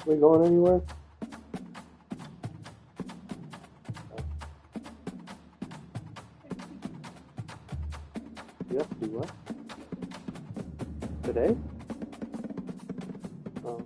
We going anywhere? You have to do what? Today? Oh.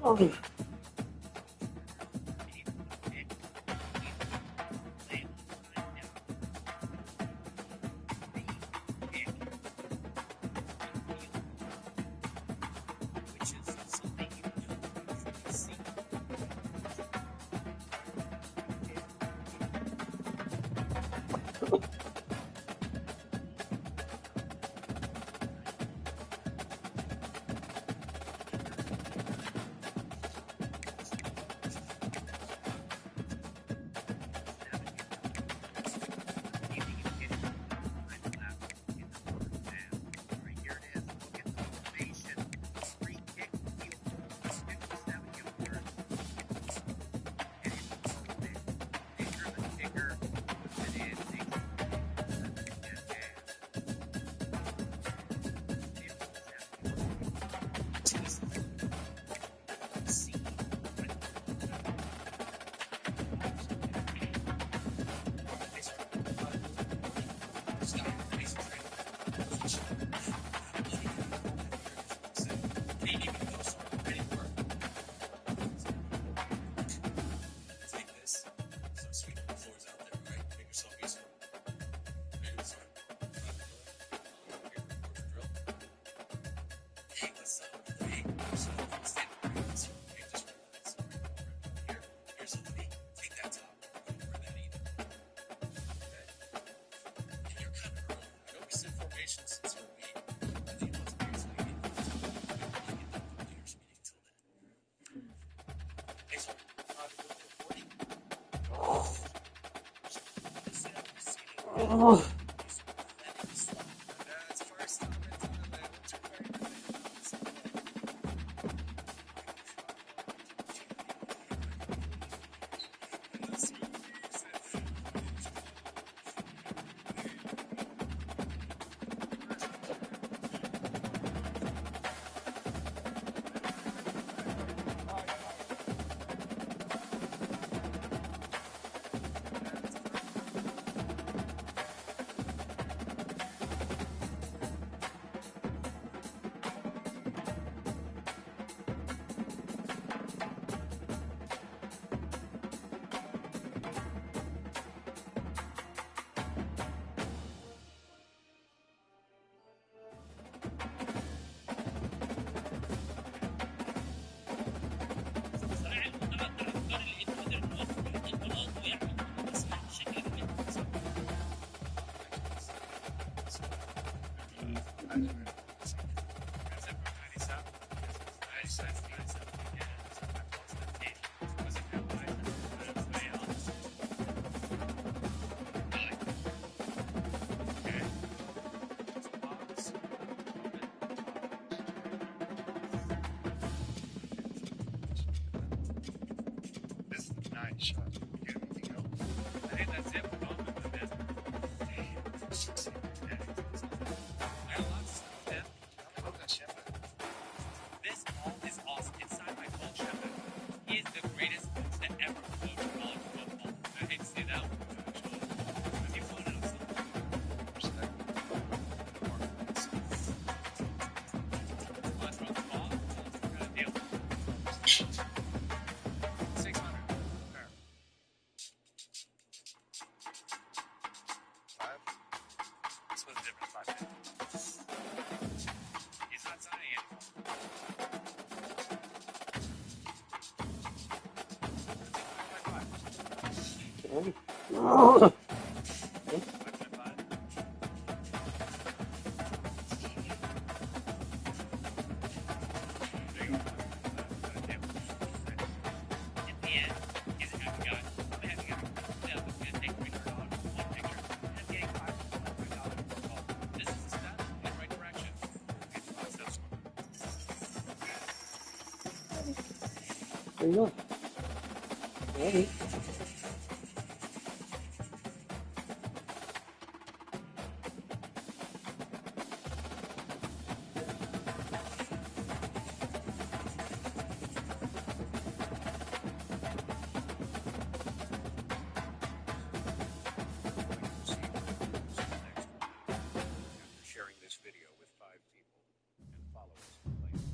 Oh. Oh. There you go. Ready? Sharing this video with 5 people and follow us later.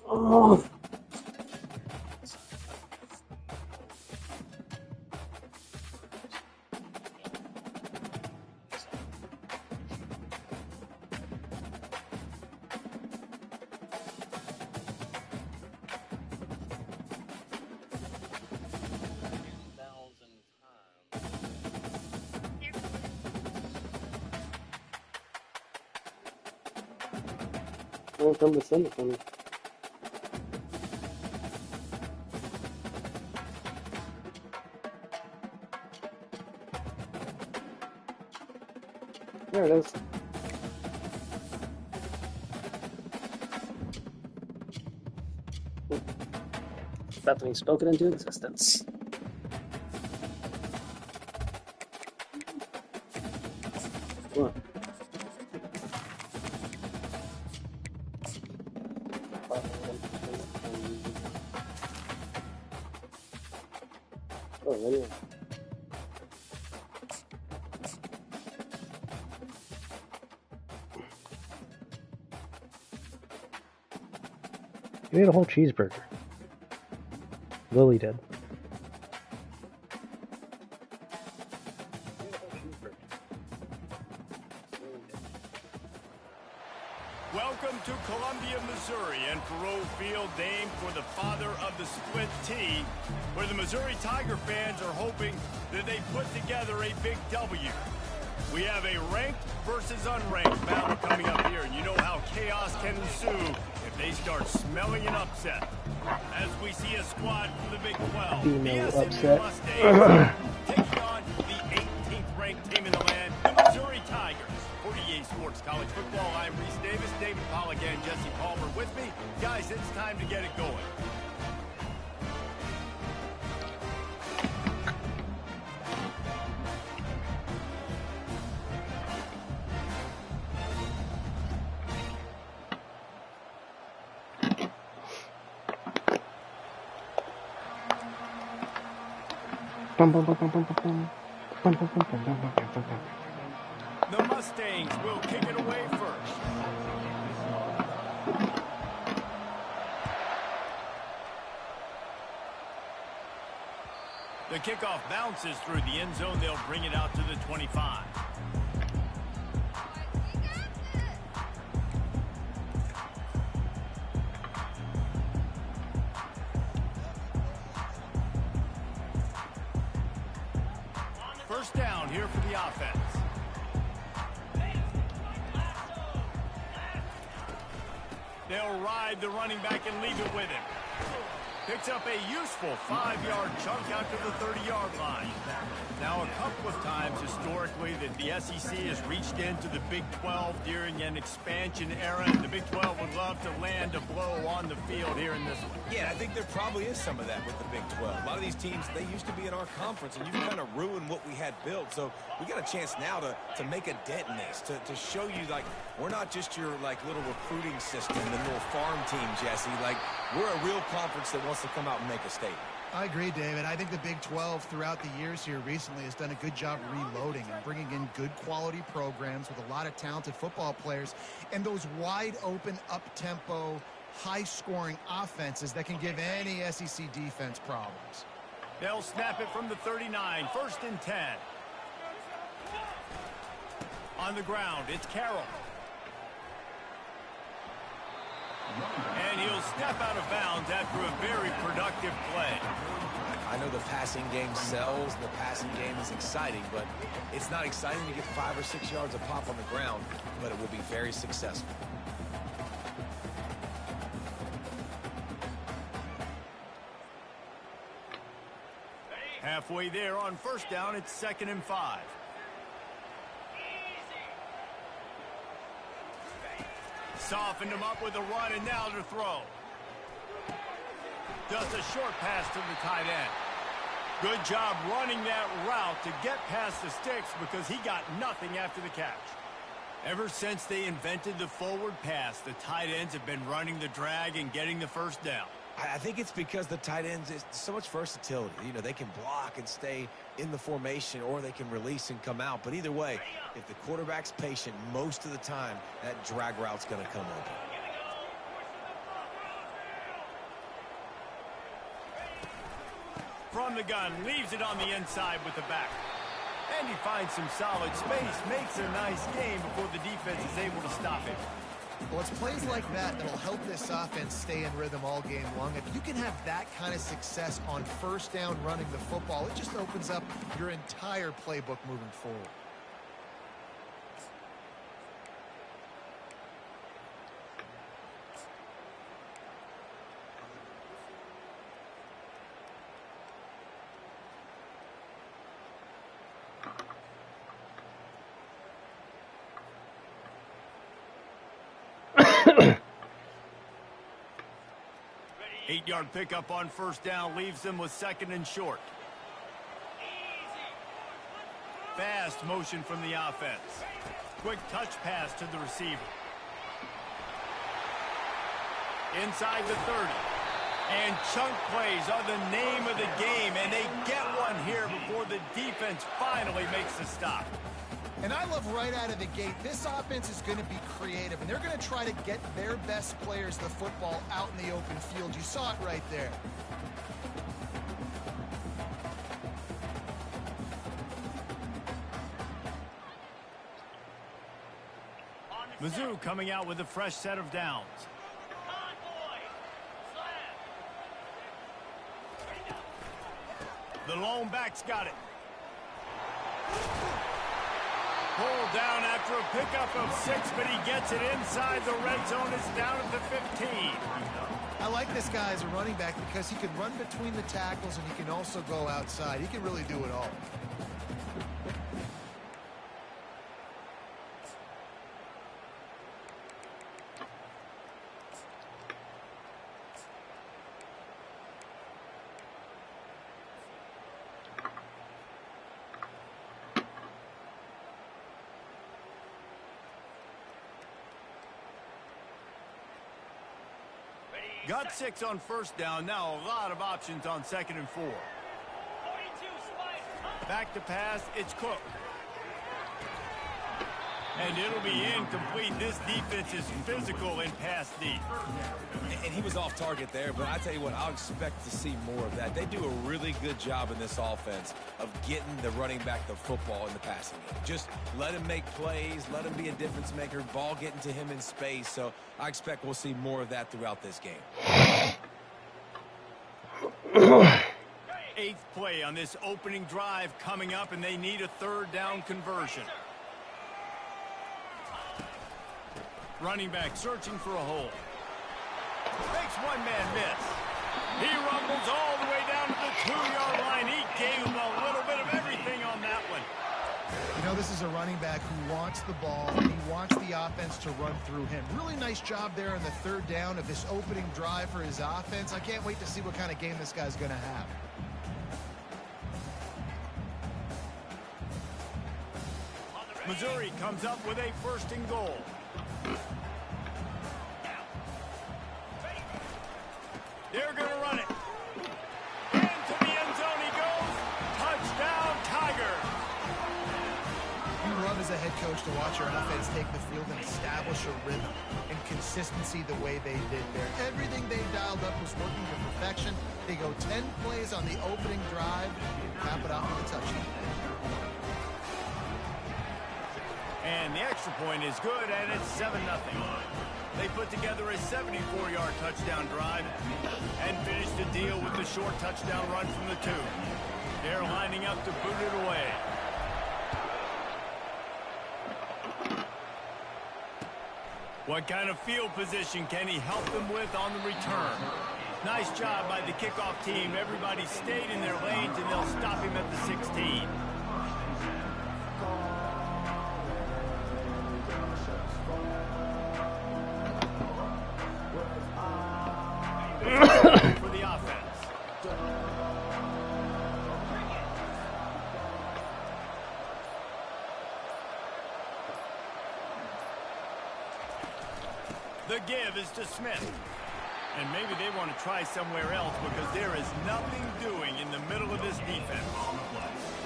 Oh. Won't come to send it for me. There it is. Bethany spoken into existence. What? Oh, anyway. You ate a whole cheeseburger. Lily did. Welcome to Columbia, Missouri, and Faroe Field, named for the father of the split T, where the Missouri Tiger fans are hoping that they put together a big W. We have a ranked versus unranked battle coming up here, and you know how chaos can ensue if they start smelling an upset. As we see a squad from the Big 12, Female the SMU upset. Mustangs taking on the 18th ranked team in the land, the Missouri Tigers. 48 Sports College Football. I'm Reese Davis, David Pollack, and Jesse Palmer with me. Guys, it's time to get it going. The Mustangs will kick it away first. The kickoff bounces through the end zone. They'll bring it out to the 25. First down here for the offense. They'll ride the running back and leave it with him. Picks up a useful 5-yard chunk out to the 30-yard line. Now, a couple of times historically that the SEC has reached into the Big 12 during an expansion era, and the Big 12 would love to land a blow on the field here in this one. Yeah, I think there probably is some of that with the Big 12. A lot of these teams, they used to be in our conference, and you've kind of ruined what we had built. So we got a chance now to make a dent in this, to show you, like, we're not just your, like, little recruiting system, the little farm team, Jesse. Like, we're a real conference that wants to come out and make a statement. I agree, David. I think the Big 12 throughout the years here recently has done a good job reloading and bringing in good quality programs with a lot of talented football players and those wide open, up-tempo, high-scoring offenses that can give any SEC defense problems. They'll snap it from the 39, 1st and 10. On the ground, it's Carroll. And he'll step out of bounds after a very productive play. I know the passing game sells, the passing game is exciting, but it's not exciting to get 5 or 6 yards a pop on the ground, but it will be very successful. Halfway there on first down, it's 2nd and 5. Softened him up with a run, and now to throw. Just a short pass to the tight end. Good job running that route to get past the sticks because he got nothing after the catch. Ever since they invented the forward pass, the tight ends have been running the drag and getting the first down. I think it's because the tight ends is so much versatility. You know, they can block and stay in the formation, or they can release and come out. But either way, if the quarterback's patient, most of the time, that drag route's going to come open. From the gun, leaves it on the inside with the back. And he finds some solid space, makes a nice game before the defense is able to stop him. Well, it's plays like that that'll help this offense stay in rhythm all game long. If you can have that kind of success on first down running the football, it just opens up your entire playbook moving forward. Eight-yard pickup on first down leaves them with 2nd and short. Fast motion from the offense. Quick touch pass to the receiver. Inside the 30. And chunk plays are the name of the game, and they get one here before the defense finally makes the stop. And I love right out of the gate, this offense is going to be creative, and they're going to try to get their best players the football out in the open field. You saw it right there. Mizzou coming out with a fresh set of downs. The lone back's got it. Pulled down after a pickup of 6, but he gets it inside the red zone. It's down at the 15. I like this guy as a running back because he can run between the tackles and he can also go outside. He can really do it all. Got 6 on first down. Now a lot of options on 2nd and 4. Back to pass. It's Cook. And it'll be incomplete. This defense is physical in pass deep. And he was off target there, but I tell you what, I'll expect to see more of that. They do a really good job in this offense of getting the running back the football in the passing game. Just let him make plays, let him be a difference maker, ball getting to him in space. So I expect we'll see more of that throughout this game. 8th play on this opening drive coming up, and they need a 3rd down conversion. Running back searching for a hole. Makes one man miss. He rumbles all the way down to the 2-yard line. He gave him a little bit of everything on that one. You know, this is a running back who wants the ball. He wants the offense to run through him. Really nice job there on the 3rd down of this opening drive for his offense. I can't wait to see what kind of game this guy's going to have. Missouri comes up with a 1st and goal. They're going to run it. Into the end zone he goes. Touchdown, Tiger. You love as a head coach to watch your offense take the field and establish a rhythm and consistency the way they did there. Everything they dialed up was working to perfection. They go 10 plays on the opening drive and cap it off with a touchdown. And the extra point is good, and it's 7-0. They put together a 74-yard touchdown drive and finished the deal with the short touchdown run from the 2. They're lining up to boot it away. What kind of field position can he help them with on the return? Nice job by the kickoff team. Everybody stayed in their lanes, and they'll stop him at the 16. For the offense. The give is to Smith. And maybe they want to try somewhere else because there is nothing doing in the middle of this defense.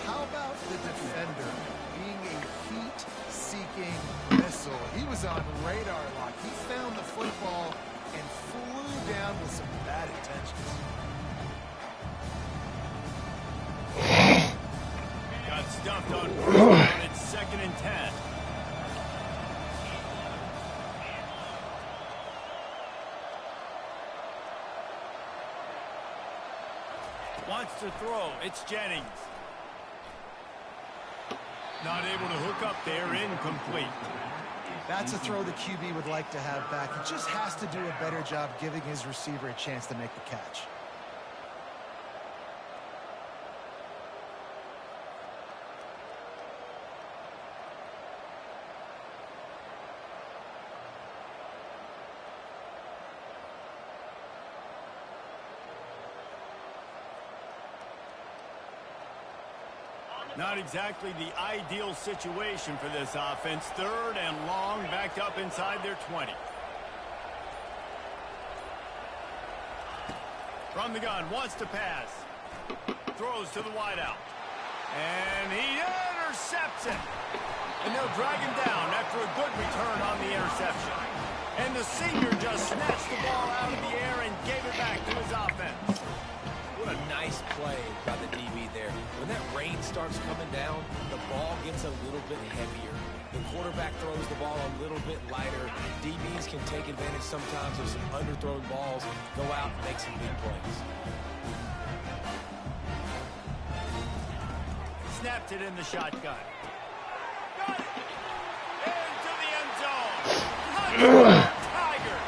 How about the defender being a heat-seeking missile? He was on radar lock. He found the football and flew down with some bad intentions. Got stuffed on first down. It's 2nd and 10. Wants to throw. It's Jennings. Not able to hook up there. Incomplete. That's a throw the QB would like to have back. He just has to do a better job giving his receiver a chance to make the catch. Not exactly the ideal situation for this offense. 3rd and long, backed up inside their 20. From the gun, wants to pass. Throws to the wideout. And he intercepts it. And they'll drag him down after a good return on the interception. And the senior just snatched the ball out of the air and gave it back to his offense. What a nice play by the DB there. When that rain starts coming down, the ball gets a little bit heavier. The quarterback throws the ball a little bit lighter. DBs can take advantage sometimes of some underthrown balls, go out and make some big plays. Snapped it in the shotgun. Got it! Into the end zone. Touchdown, Tigers!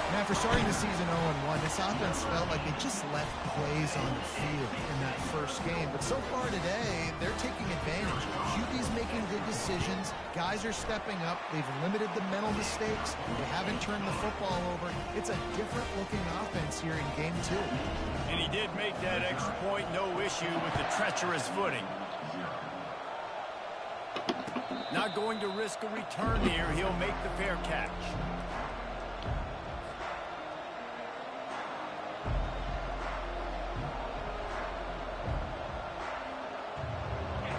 And after starting the season 0-1, this offense felt like they just left plays on the field in that first game. But so far today, they're taking advantage. QB's making good decisions. Guys are stepping up. They've limited the mental mistakes. They haven't turned the football over. It's a different-looking offense here in Game 2. And he did make that extra point, no issue with the treacherous footing. Not going to risk a return here. He'll make the fair catch.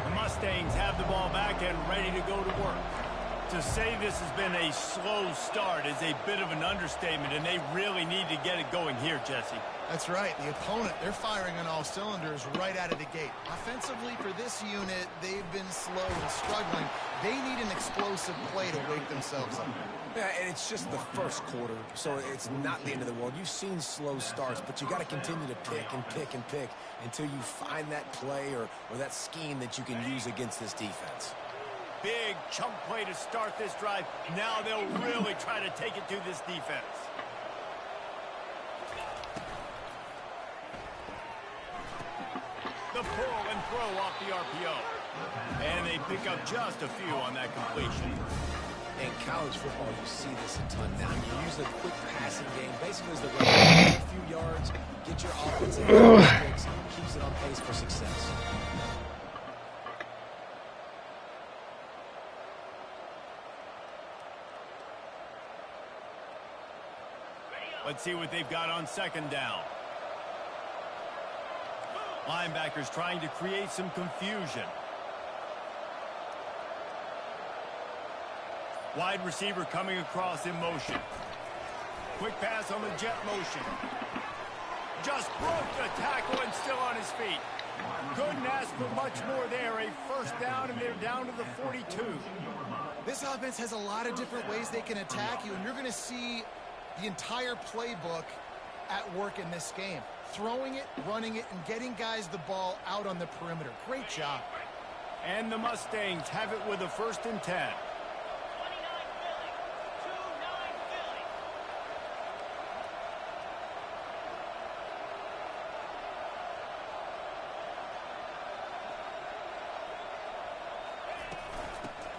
The Mustangs have the ball back and ready to go to work. To say this has been a slow start is a bit of an understatement, and they really need to get it going here, Jesse. That's right. The opponent, they're firing on all cylinders right out of the gate. Offensively, for this unit, they've been slow and struggling. They need an explosive play to wake themselves up. Yeah, and it's just the first quarter, so it's not the end of the world. You've seen slow starts, but you got to continue to pick and pick and pick until you find that play or that scheme that you can use against this defense. Big chunk play to start this drive. Now they'll really try to take it to this defense. The pull and throw off the RPO. And they pick up just a few on that completion. In college football, you see this a ton now. You use the quick passing game. Basically, as the run, get a few yards, get your offensive picks, keeps it on pace for success. Let's see what they've got on second down. Linebackers trying to create some confusion. Wide receiver coming across in motion. Quick pass on the jet motion. Just broke the tackle and still on his feet. Couldn't ask for much more there. A first down, and they're down to the 42. This offense has a lot of different ways they can attack you, and you're going to see the entire playbook at work in this game. Throwing it, running it, and getting guys the ball out on the perimeter. Great job. And the Mustangs have it with a 1st and 10.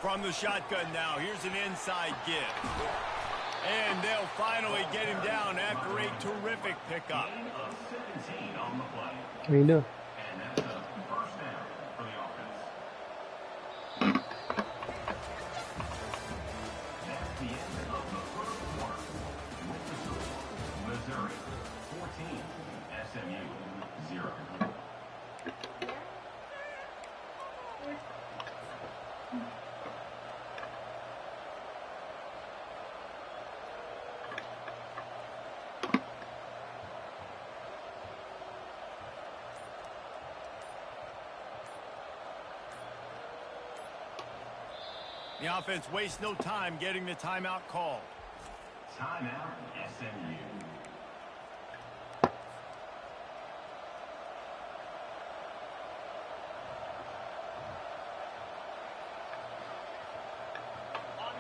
From the shotgun now, here's an inside give. And they'll finally get him down after a terrific pickup. What are you doing? Missouri 14, SMU 0. The offense wastes no time getting the timeout called. Timeout, SMU.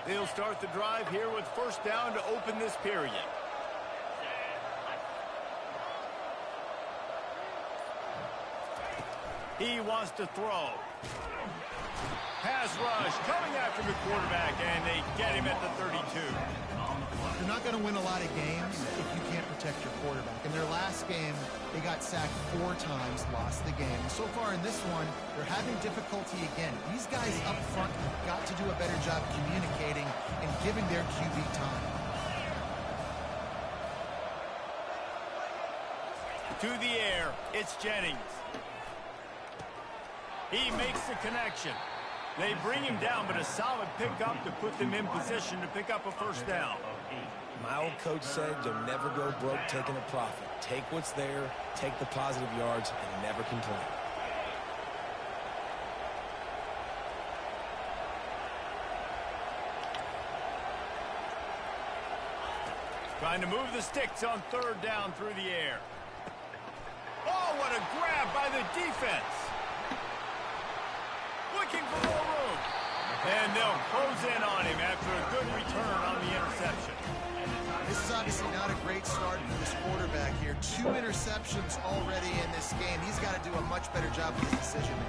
They'll start the drive here with 1st down to open this period. He wants to throw. Pass rush coming after the quarterback, and they get him at the 32. You're not going to win a lot of games if you can't protect your quarterback. In their last game, they got sacked 4 times, lost the game. So far in this one, they're having difficulty again. These guys up front have got to do a better job communicating and giving their QB time. To the air, it's Jennings. He makes the connection. They bring him down, but a solid pickup to put them in position to pick up a first down. My old coach said you'll never go broke taking a profit. Take what's there, take the positive yards, and never complain. Trying to move the sticks on third down through the air. Oh, what a grab by the defense. Looking for more room. And they'll close in on him after a good return on the interception. This is obviously not a great start for this quarterback here. 2 interceptions already in this game. He's got to do a much better job with his decision-making.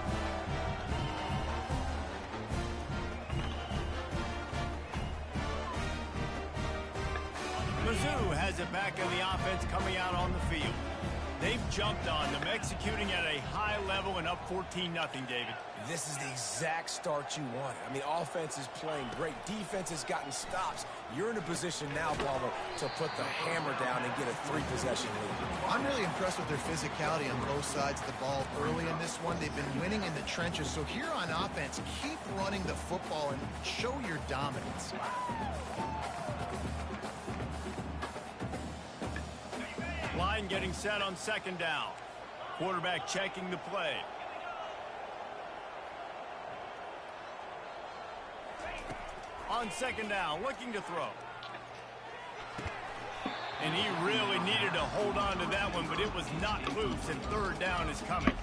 Mizzou has it back in the offense coming out on the field. They've jumped on them, executing at a high level and up 14-0, David. This is the exact start you wanted. I mean, offense is playing great. Defense has gotten stops. You're in a position now, Palmer, to put the hammer down and get a 3-possession lead. I'm really impressed with their physicality on both sides of the ball early in this one. They've been winning in the trenches. So here on offense, keep running the football and show your dominance. Line getting set on second down. Quarterback checking the play. On second down, looking to throw. And he really needed to hold on to that one, but it was not loose, and third down is coming.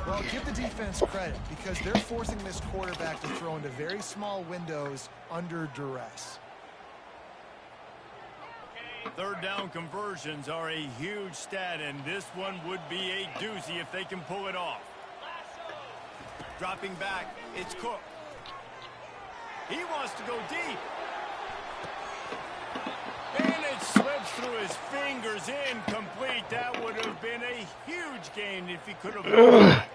Well, give the defense credit because they're forcing this quarterback to throw into very small windows under duress. Third down conversions are a huge stat, and this one would be a doozy if they can pull it off. Dropping back, it's Cook. He wants to go deep. And it slips through his fingers, incomplete. That would have been a huge gain if he could have.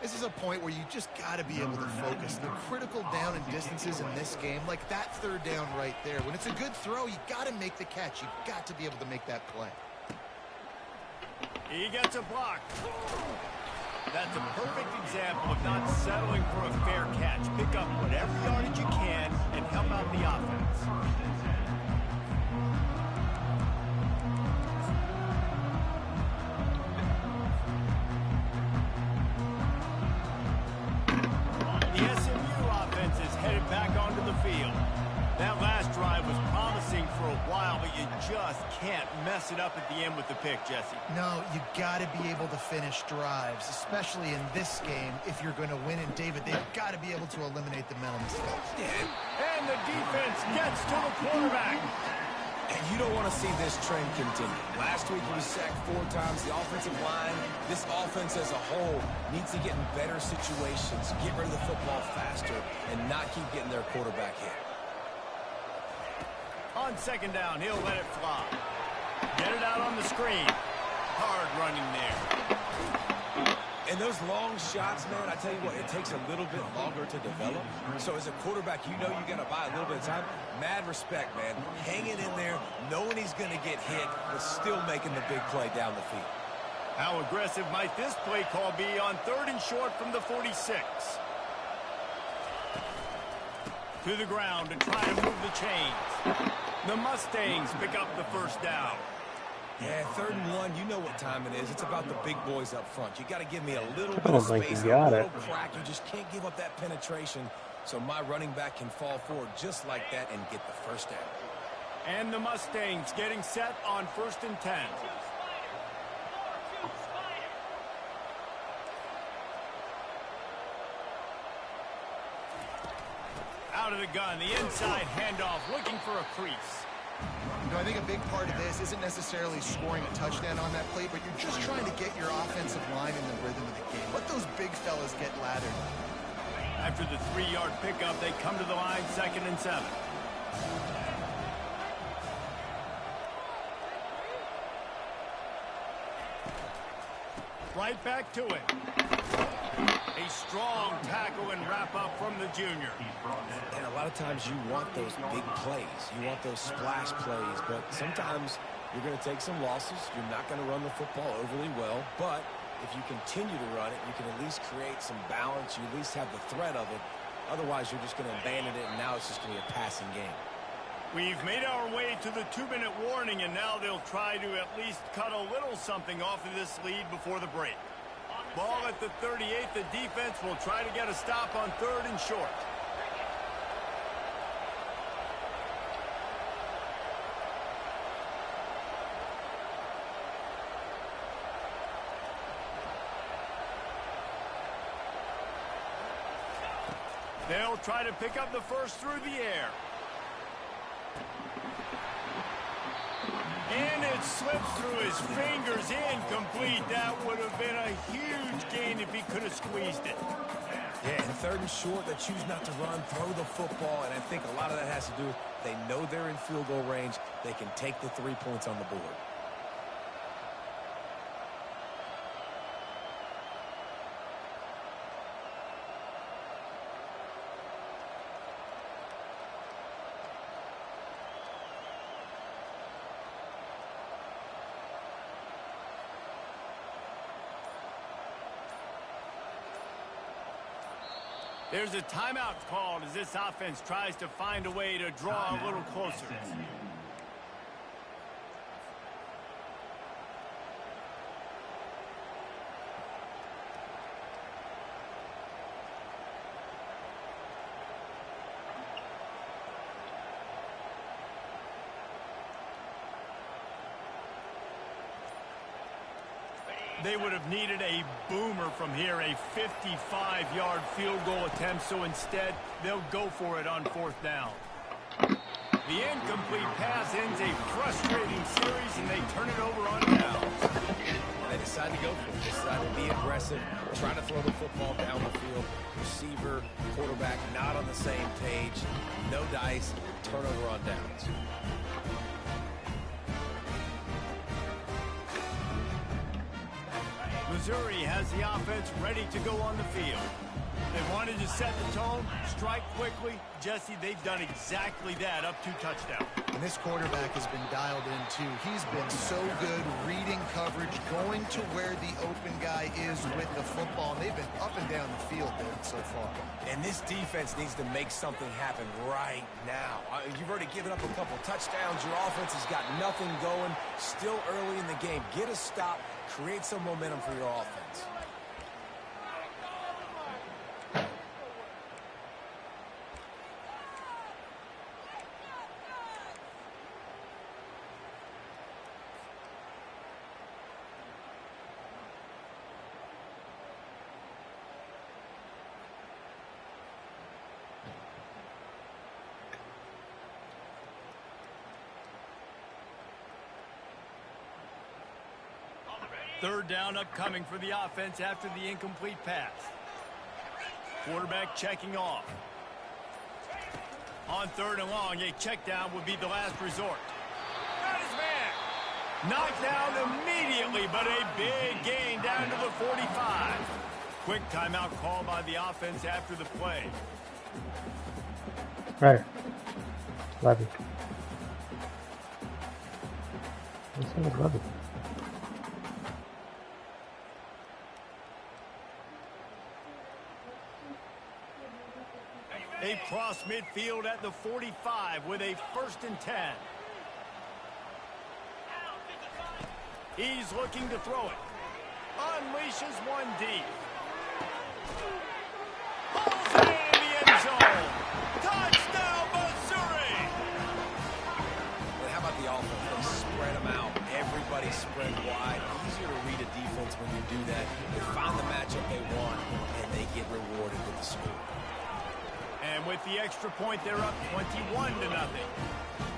This is a point where you just got to be able to focus. The critical down and distances in this game, like that third down right there. When it's a good throw, you got to make the catch. You've got to be able to make that play. He gets a block. That's a perfect example of not settling for a fair catch. Pick up whatever yardage you can and help out the offense. The SMU offense is headed back onto the field. That last drive was promising for a while, but you just can't mess it up at the end with the pick, Jesse. No, you got to be able to finish drives, especially in this game if you're going to win. And, David, they've got to be able to eliminate the mental mistakes. And the defense gets to the quarterback. And you don't want to see this trend continue. Last week he was sacked 4 times. The offensive line, this offense as a whole, needs to get in better situations, get rid of the football faster, and not keep getting their quarterback hit. On second down, he'll let it fly. Get it out on the screen. Hard running there. And those long shots, man, I tell you what, it takes a little bit longer to develop. So as a quarterback, you know you got to buy a little bit of time. Mad respect, man. Hanging in there, knowing he's going to get hit, but still making the big play down the field. How aggressive might this play call be on third and short from the 46? To the ground to try to move the chains. The Mustangs pick up the first down. Yeah, 3rd and 1, you know what time it is. It's about the big boys up front. You got to give me a little bit I don't of think space, you got a little it. crack. You just can't give up that penetration. So my running back can fall forward just like that and get the first down. And the Mustangs getting set on 1st and 10. Out of the gun, the inside handoff, looking for a crease. You know, I think a big part of this isn't necessarily scoring a touchdown on that play, but you're just trying to get your offensive line in the rhythm of the game. Let those big fellas get lathered. After the 3-yard pickup, they come to the line, 2nd and 7. Right back to it. A strong tackle and wrap up from the junior. And a lot of times you want those big plays. You want those splash plays, but sometimes you're going to take some losses. You're not going to run the football overly well, but if you continue to run it, you can at least create some balance. You at least have the threat of it. Otherwise, you're just going to abandon it, and now it's just going to be a passing game. We've made our way to the 2-minute warning, and now they'll try to at least cut a little something off of this lead before the break. Ball at the 38. The defense will try to get a stop on 3rd and short. They'll try to pick up the first through the air. And it slips through his fingers, incomplete. That would have been a huge gain if he could have squeezed it. Yeah, and 3rd and short, they choose not to run, throw the football, and I think a lot of that has to do with they know they're in field goal range. They can take the 3 points on the board. There's a timeout called as this offense tries to find a way to draw a little closer. They would have needed a boomer from here, a 55-yard field goal attempt, so instead they'll go for it on 4th down. The incomplete pass ends a frustrating series, and they turn it over on downs. They decide to go for it. They decide to be aggressive, try to throw the football down the field. Receiver, quarterback not on the same page. No dice, turnover on downs. Missouri has the offense ready to go on the field. They wanted to set the tone, strike quickly. Jesse, they've done exactly that up to touchdown. And this quarterback has been dialed in, too. He's been so good reading coverage, going to where the open guy is with the football. And they've been up and down the field there so far. And this defense needs to make something happen right now. You've already given up a couple touchdowns. Your offense has got nothing going. Still early in the game. Get a stop. Create some momentum for your offense. Third down upcoming for the offense after the incomplete pass. Quarterback checking off. On 3rd and long, a check down would be the last resort. Got his man. Knocked down immediately, but a big gain down to the 45. Quick timeout call by the offense after the play. Right. Love it. This one is love it. They cross midfield at the 45 with a 1st and 10. He's looking to throw it. Unleashes one deep. Balls in the end zone. Touchdown, Missouri! But how about the offense? They spread them out. Everybody spread wide. Easier to read a defense when you do that. They find the matchup they want, and they get rewarded with the score. And with the extra point, they're up 21-0.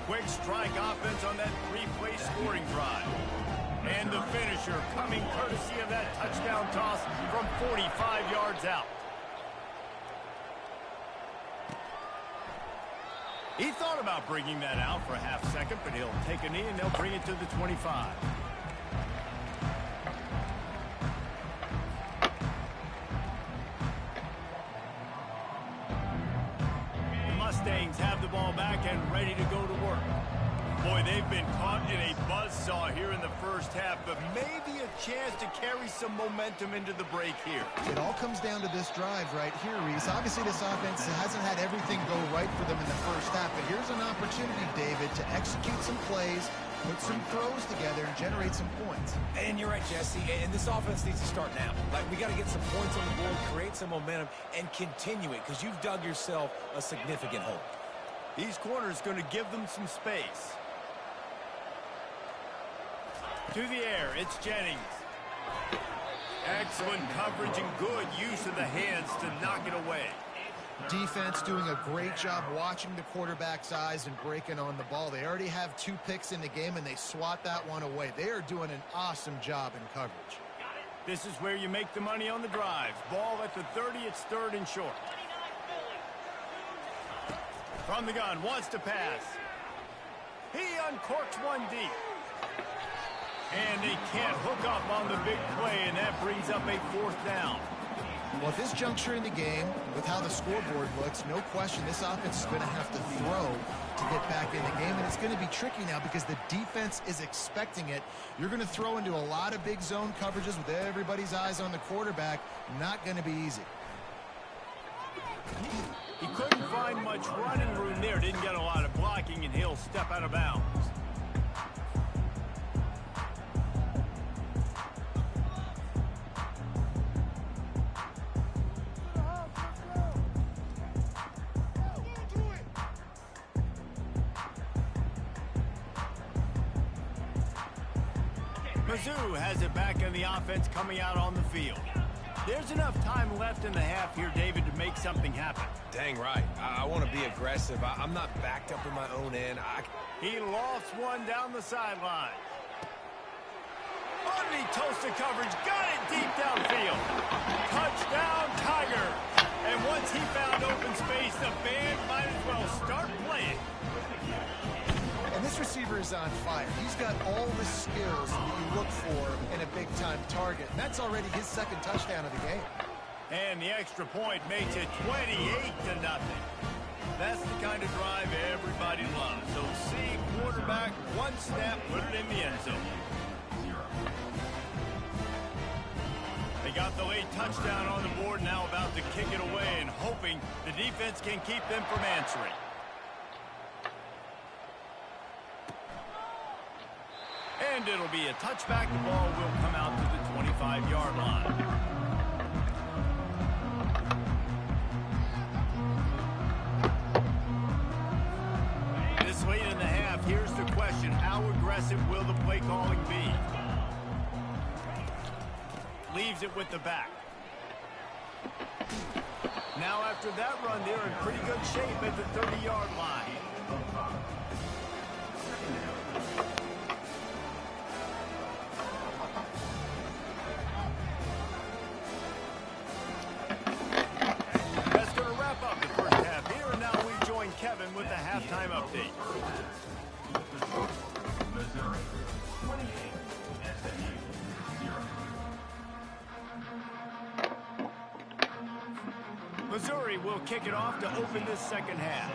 Quick strike offense on that 3-play scoring drive. And the finisher coming courtesy of that touchdown toss from 45 yards out. He thought about bringing that out for a half second, but he'll take a knee and they'll bring it to the 25. The Mustangs have the ball back and ready to go to work. Boy, they've been caught in a buzzsaw here in the first half, but maybe a chance to carry some momentum into the break here. It all comes down to this drive right here, Reese. Obviously, this offense hasn't had everything go right for them in the first half, but here's an opportunity, David, to execute some plays, put some throws together, and generate some points. And you're right, Jesse, and this offense needs to start now. Like, we got to get some points on the board, create some momentum, and continue it, because you've dug yourself a significant hole. These corners going to give them some space. To the air, it's Jennings. Excellent coverage and good use of the hands to knock it away. Defense doing a great job watching the quarterback's eyes and breaking on the ball. They already have 2 picks in the game, and they swat that one away. They are doing an awesome job in coverage. This is where you make the money on the drive. Ball at the 30, it's 3rd and short. From the gun, wants to pass. He uncorks one deep. And they can't hook up on the big play, and that brings up a 4th down. Well, at this juncture in the game, with how the scoreboard looks, no question this offense is going to have to throw to get back in the game, and it's going to be tricky now because the defense is expecting it. You're going to throw into a lot of big zone coverages with everybody's eyes on the quarterback. Not going to be easy. He couldn't find much running room there, didn't get a lot of blocking, and he'll step out of bounds. Mizzou has it back in the offense coming out on the field. There's enough time left in the half here, David, to make something happen. Dang right. I want to be aggressive. I'm not backed up in my own end. He lofts one down the sideline. Underneath toasted coverage, got it deep downfield. Touchdown, Tiger. And once he found open space, the band might as well start playing. And this receiver is on fire. He's got all the skills that you look for in a big-time target. And that's already his 2nd touchdown of the game. And the extra point makes it 28-0. That's the kind of drive everybody loves. So see quarterback, one snap, put it in the end zone. They got the late touchdown on the board, now about to kick it away and hoping the defense can keep them from answering. And it'll be a touchback. The ball will come out to the 25-yard line. This late in the half, here's the question. How aggressive will the play calling be? Leaves it with the back. Now after that run, they're in pretty good shape at the 30-yard line. That's going to wrap up the first half here, and now we join Kevin with the halftime update. Missouri, 28, SMU, 0. Missouri will kick it off to open this second half.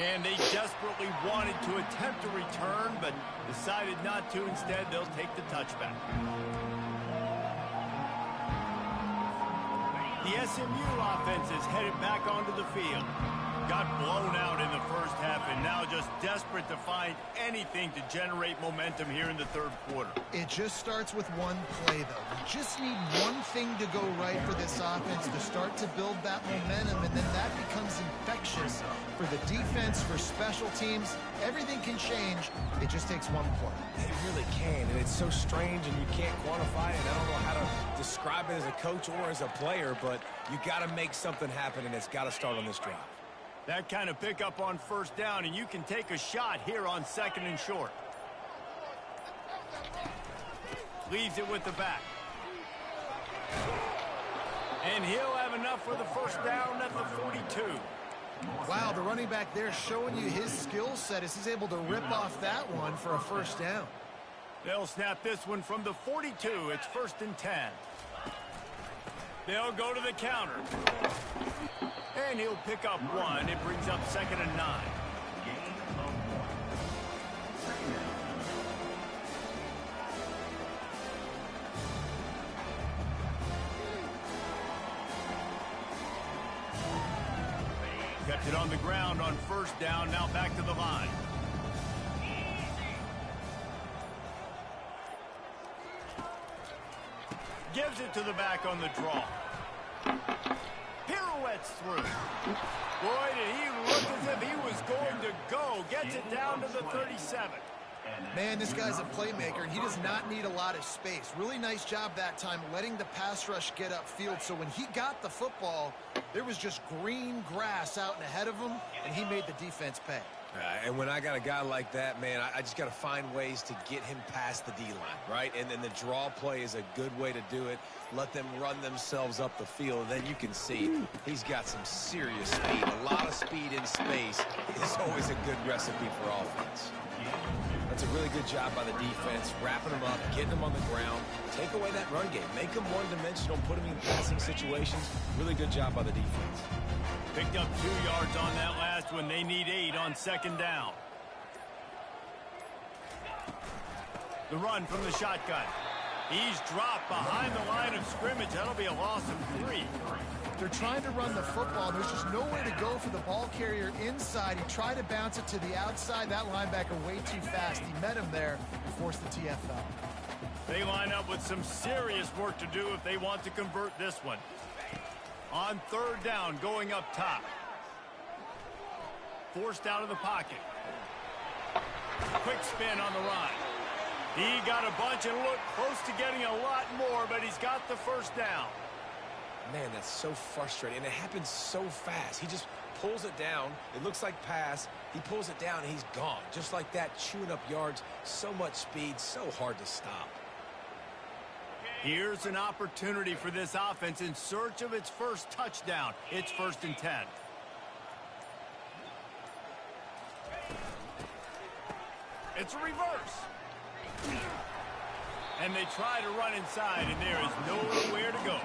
And they desperately wanted to attempt a return, but decided not to. Instead, they'll take the touchback. The SMU offense is headed back onto the field. Got blown out in the first half and now just desperate to find anything to generate momentum here in the third quarter. It just starts with one play, though. You just need one thing to go right for this offense to start to build that momentum, and then that becomes infectious for the defense, for special teams. Everything can change. It just takes one play. It really can, and it's so strange, and you can't quantify it. I don't know how to describe it as a coach or as a player, but you got to make something happen, and it's got to start on this drive. That kind of pickup on first down, and you can take a shot here on 2nd and short. Leaves it with the back. And he'll have enough for the first down at the 42. Wow, the running back there showing you his skill set as he's able to rip off that one for a first down. They'll snap this one from the 42. It's 1st and 10. They'll go to the counter. And he'll pick up 1. It brings up 2nd and 9. Kept it on the ground on 1st down. Now back to the line. Gives it to the back on the draw. Pirouettes through. Boy, did he look as if he was going to go. Gets it down to the 37. Man, this guy's a playmaker, and he does not need a lot of space. Really nice job that time letting the pass rush get upfield. So when he got the football, there was just green grass out and ahead of him, and he made the defense pay. And when I got a guy like that, man, I just got to find ways to get him past the D-line, right? And then the draw play is a good way to do it. Let them run themselves up the field, and then you can see he's got some serious speed. A lot of speed in space is always a good recipe for offense. That's a really good job by the defense, wrapping them up, getting them on the ground, take away that run game, make them one-dimensional, put them in passing situations. Really good job by the defense. Picked up 2 yards on that last one. They need 8 on 2nd down. The run from the shotgun. He's dropped behind the line of scrimmage. That'll be a loss of 3. They're trying to run the football. There's just nowhere to go for the ball carrier inside. He tried to bounce it to the outside. That linebacker way too fast. He met him there and forced the TFL. They line up with some serious work to do if they want to convert this one. On 3rd down, going up top. Forced out of the pocket. Quick spin on the run. He got a bunch and looked close to getting a lot more, but he's got the 1st down. Man, that's so frustrating, and it happens so fast. He just pulls it down. It looks like pass. He pulls it down, and he's gone. Just like that, chewing up yards. So much speed, so hard to stop. Here's an opportunity for this offense in search of its 1st touchdown. It's 1st and 10. It's a reverse. And they try to run inside, and there is nowhere to go.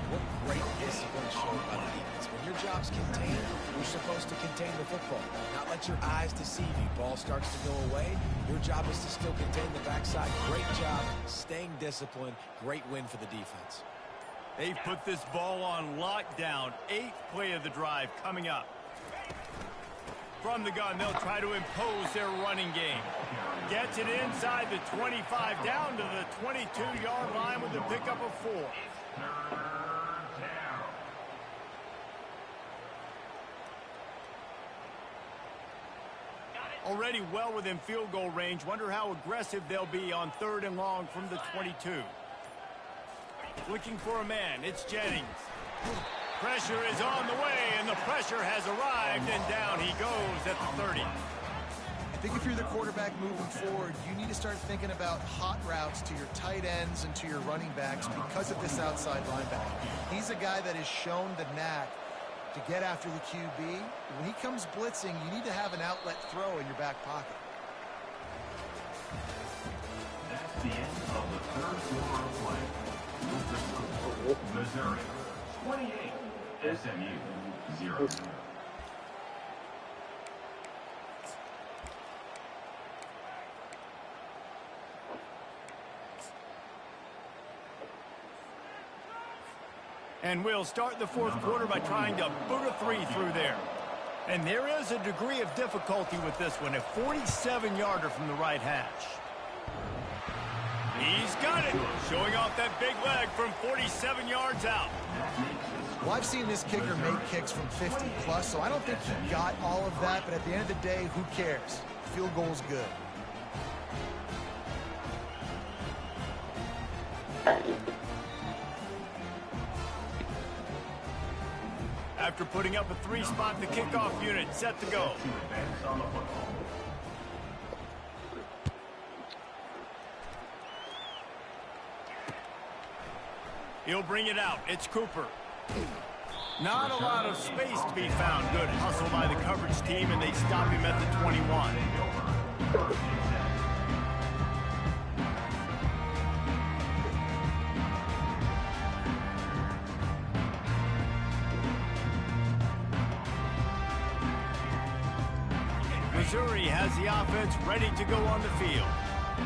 What great discipline shown by the defense. When your job's contained, you're supposed to contain the football. Not let your eyes deceive you. Ball starts to go away. Your job is to still contain the backside. Great job staying disciplined. Great win for the defense. They've put this ball on lockdown. 8th play of the drive coming up. From the gun, they'll try to impose their running game. Gets it inside the 25, down to the 22-yard line with the pickup of 4. Already well within field goal range. Wonder how aggressive they'll be on 3rd and long from the 22. Looking for a man. It's Jennings. Pressure is on the way, and the pressure has arrived, and down he goes at the 30. I think if you're the quarterback moving forward, you need to start thinking about hot routes to your tight ends and to your running backs because of this outside linebacker. He's a guy that has shown the knack to get after the QB. When he comes blitzing, you need to have an outlet throw in your back pocket. That's the end of the 3rd quarter of play. Missouri 28, SMU 0. And we'll start the 4th quarter by trying to boot a 3 through there. And there is a degree of difficulty with this one, a 47-yarder from the right hash. He's got it, showing off that big leg from 47 yards out. Well, I've seen this kicker make kicks from 50 plus, so I don't think he got all of that, but at the end of the day, who cares? Field goal's good. After putting up a 3-spot, the kickoff unit set to go. He'll bring it out. It's Cooper. Not a lot of space to be found. Good hustle by the coverage team, and they stop him at the 21. Missouri has the offense ready to go on the field.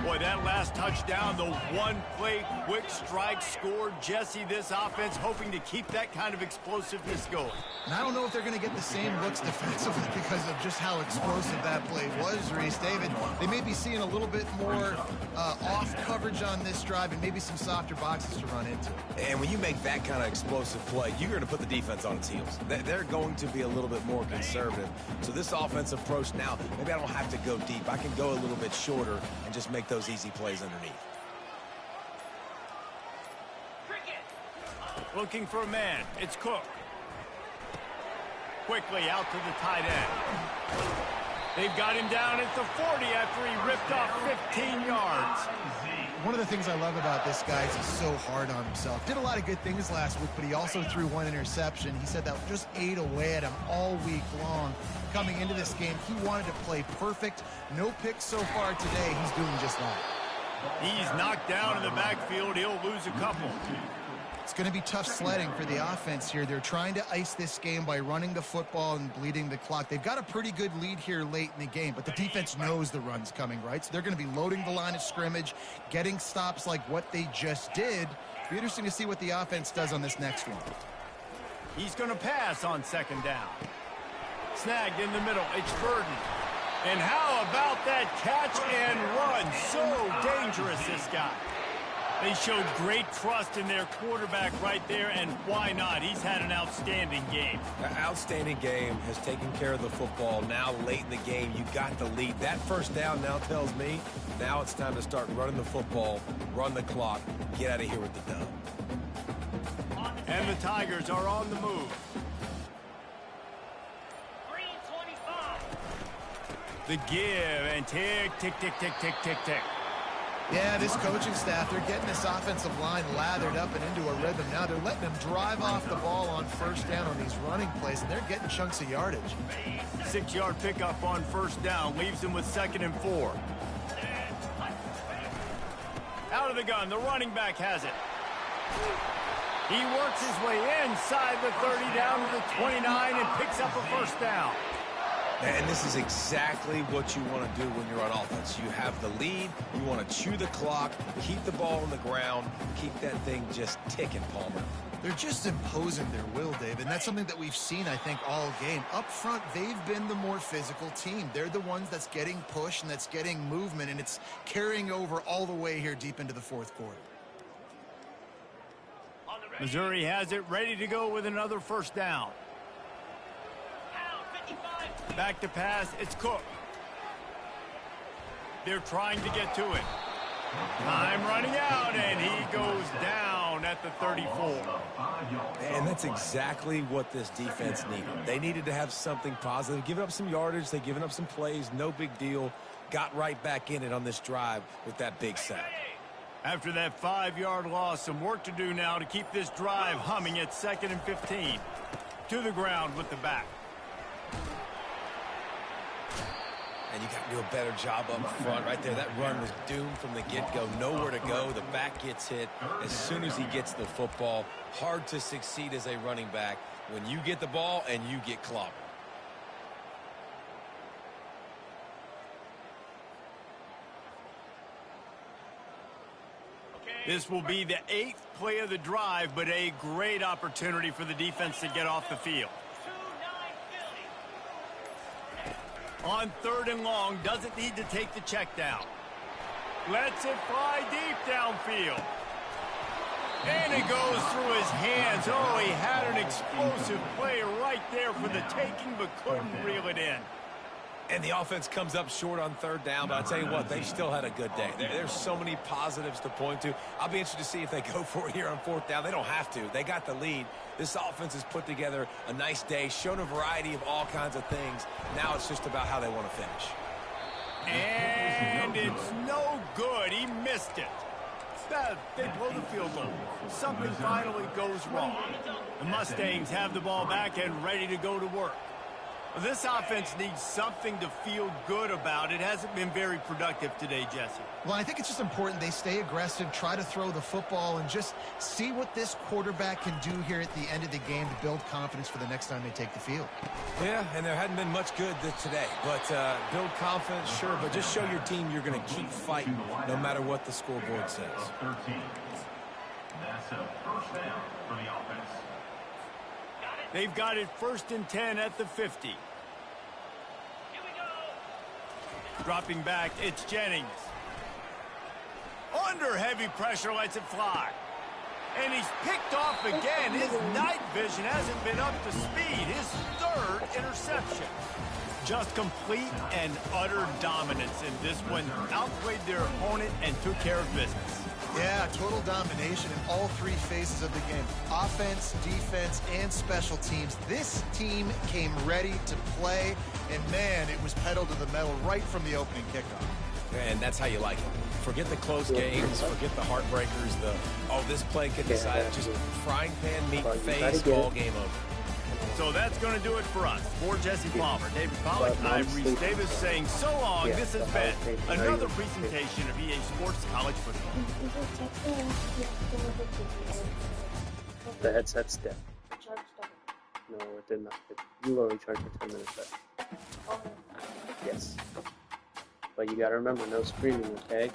Boy, that last touchdown, the one-play quick strike scored. Jesse, this offense hoping to keep that kind of explosiveness going. And I don't know if they're going to get the same looks defensively because of just how explosive that play was, Reese. David, they may be seeing a little bit more off coverage on this drive and maybe some softer boxes to run into. And when you make that kind of explosive play, you're going to put the defense on its heels. They're going to be a little bit more conservative. So this offensive approach now, maybe I don't have to go deep. I can go a little bit shorter and just make those easy plays underneath. Looking for a man. It's Cook. Quickly out to the tight end. They've got him down at the 40 after he ripped off 15 yards. One of the things I love about this guy is he's so hard on himself. Did a lot of good things last week, but he also threw one interception. He said that just ate away at him all week long. Coming into this game, he wanted to play perfect. No picks so far today. He's doing just that. He's knocked down in the backfield. He'll lose a couple. It's going to be tough sledding for the offense here. They're trying to ice this game by running the football and bleeding the clock. They've got a pretty good lead here late in the game, but the defense knows the run's coming, right? So they're going to be loading the line of scrimmage, getting stops like what they just did. It'll be interesting to see what the offense does on this next one. He's going to pass on second down. Snagged in the middle. It's Burden. And how about that catch and run? So dangerous, this guy. They showed great trust in their quarterback right there, and why not? He's had an outstanding game. An outstanding game, has taken care of the football. Now, late in the game, you got the lead. That first down now tells me now it's time to start running the football, run the clock, get out of here with the dub. And the Tigers are on the move. The give and tick, tick, tick, tick, tick, tick, tick. Yeah, this coaching staff, they're getting this offensive line lathered up and into a rhythm. Now they're letting them drive off the ball on first down on these running plays, and they're getting chunks of yardage. 6-yard pickup on first down leaves them with 2nd and 4. Out of the gun, the running back has it. He works his way inside the 30 down to the 29 and picks up a first down. And this is exactly what you want to do when you're on offense. You have the lead, you want to chew the clock, keep the ball on the ground, keep that thing just ticking, Palmer. They're just imposing their will, Dave, and that's something that we've seen, I think, all game. Up front, they've been the more physical team. They're the ones that's getting push and that's getting movement, and it's carrying over all the way here deep into the fourth quarter. Missouri has it ready to go with another first down. Back to pass, it's Cook. They're trying to get to it. Time running out, and he goes down at the 34. And that's exactly what this defense needed. They needed to have something positive. Giving up some yardage, they've given up some plays, no big deal. Got right back in it on this drive with that big sack. After that 5-yard loss, some work to do now to keep this drive humming at 2nd and 15. To the ground with the back. And you got to do a better job up front right there. That run was doomed from the get-go. Nowhere to go. The back gets hit as soon as he gets the football. Hard to succeed as a running back when you get the ball and you get clobbered. This will be the 8th play of the drive, but a great opportunity for the defense to get off the field. On 3rd and long, doesn't need to take the check down. Lets it fly deep downfield. And it goes through his hands. Oh, he had an explosive play right there for the taking, but couldn't reel it in. And the offense comes up short on 3rd down, but I'll tell you what, they still had a good day. There's so many positives to point to. I'll be interested to see if they go for it here on 4th down. They don't have to. They got the lead. This offense has put together a nice day, shown a variety of all kinds of things. Now it's just about how they want to finish. And it's no good. He missed it. They blow the field goal. Something finally goes wrong. The Mustangs have the ball back and ready to go to work. This offense needs something to feel good about. It hasn't been very productive today, Jesse. Well, I think it's just important they stay aggressive, try to throw the football, and just see what this quarterback can do here at the end of the game to build confidence for the next time they take the field. Yeah, and there hadn't been much good today. But build confidence, sure, but just show your team you're going to keep fighting no matter what the scoreboard says. 13. That's a first down for the offense. They've got it 1st and 10 at the 50. Dropping back, it's Jennings. Under heavy pressure, lets it fly. And he's picked off again. His night vision hasn't been up to speed. His 3rd interception. Just complete and utter dominance in this one. Outplayed their opponent and took care of business. Yeah, total domination in all 3 phases of the game. Offense, defense, and special teams. This team came ready to play, and man, it was pedal to the metal right from the opening kickoff. And that's how you like it. Forget the close games, forget the heartbreakers, this play could decide it. Just frying pan meat face, ball game over. So that's going to do it for us. For Jesse Palmer, David Pollack, I'm Reese Davis saying so long. This has been another presentation of EA Sports College Football. The headset's dead. No, it did not. You only charged for 10 minutes back. Yes. But you gotta remember, no screaming, okay?